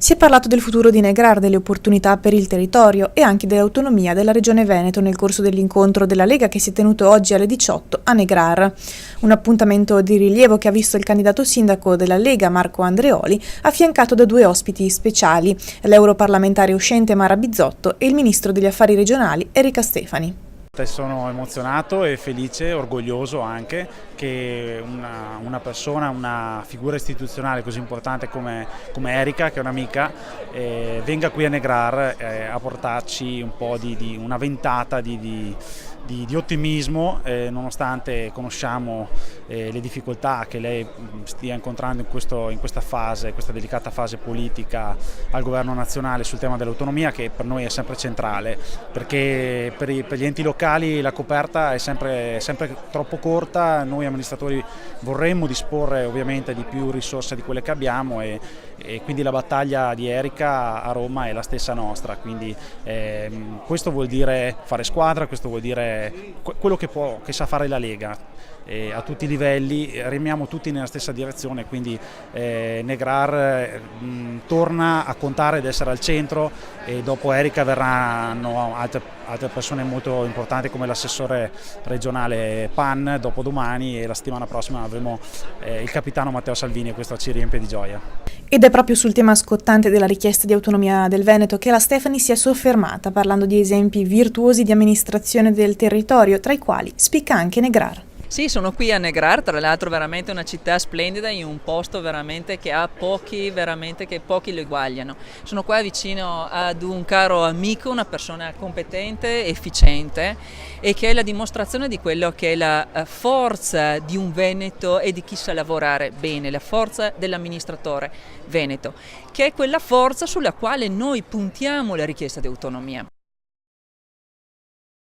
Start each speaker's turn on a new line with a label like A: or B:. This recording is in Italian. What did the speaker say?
A: Si è parlato del futuro di Negrar, delle opportunità per il territorio e anche dell'autonomia della Regione Veneto nel corso dell'incontro della Lega che si è tenuto oggi alle 18 a Negrar. Un appuntamento di rilievo che ha visto il candidato sindaco della Lega, Marco Andreoli, affiancato da due ospiti speciali, l'europarlamentare uscente Mara Bizzotto e il ministro degli affari regionali Erika Stefani.
B: Sono emozionato e felice, orgoglioso anche che una persona, una figura istituzionale così importante come Erika, che è un'amica, venga qui a Negrar a portarci un po' di una ventata di ottimismo, nonostante conosciamo le difficoltà che lei stia incontrando in questa delicata fase politica al governo nazionale sul tema dell'autonomia, che per noi è sempre centrale, perché per gli enti locali la coperta è sempre troppo corta. Noi amministratori vorremmo disporre ovviamente di più risorse di quelle che abbiamo e quindi la battaglia di Erika a Roma è la stessa nostra, quindi questo vuol dire fare squadra, questo vuol dire quello che sa fare la Lega. A tutti i livelli remiamo tutti nella stessa direzione, quindi Negrar torna a contare ed essere al centro, e dopo Erika verranno altre persone molto importanti come l'assessore regionale Pan dopodomani, e la settimana prossima avremo il capitano Matteo Salvini, e questo ci riempie di gioia.
A: Ed è proprio sul tema scottante della richiesta di autonomia del Veneto che la Stefani si è soffermata, parlando di esempi virtuosi di amministrazione del territorio, tra i quali spicca anche Negrar.
C: Sì, sono qui a Negrar, tra l'altro veramente una città splendida, in un posto veramente che ha pochi lo eguagliano. Sono qua vicino ad un caro amico, una persona competente, efficiente, e che è la dimostrazione di quello che è la forza di un Veneto e di chi sa lavorare bene, la forza dell'amministratore veneto, che è quella forza sulla quale noi puntiamo la richiesta di autonomia.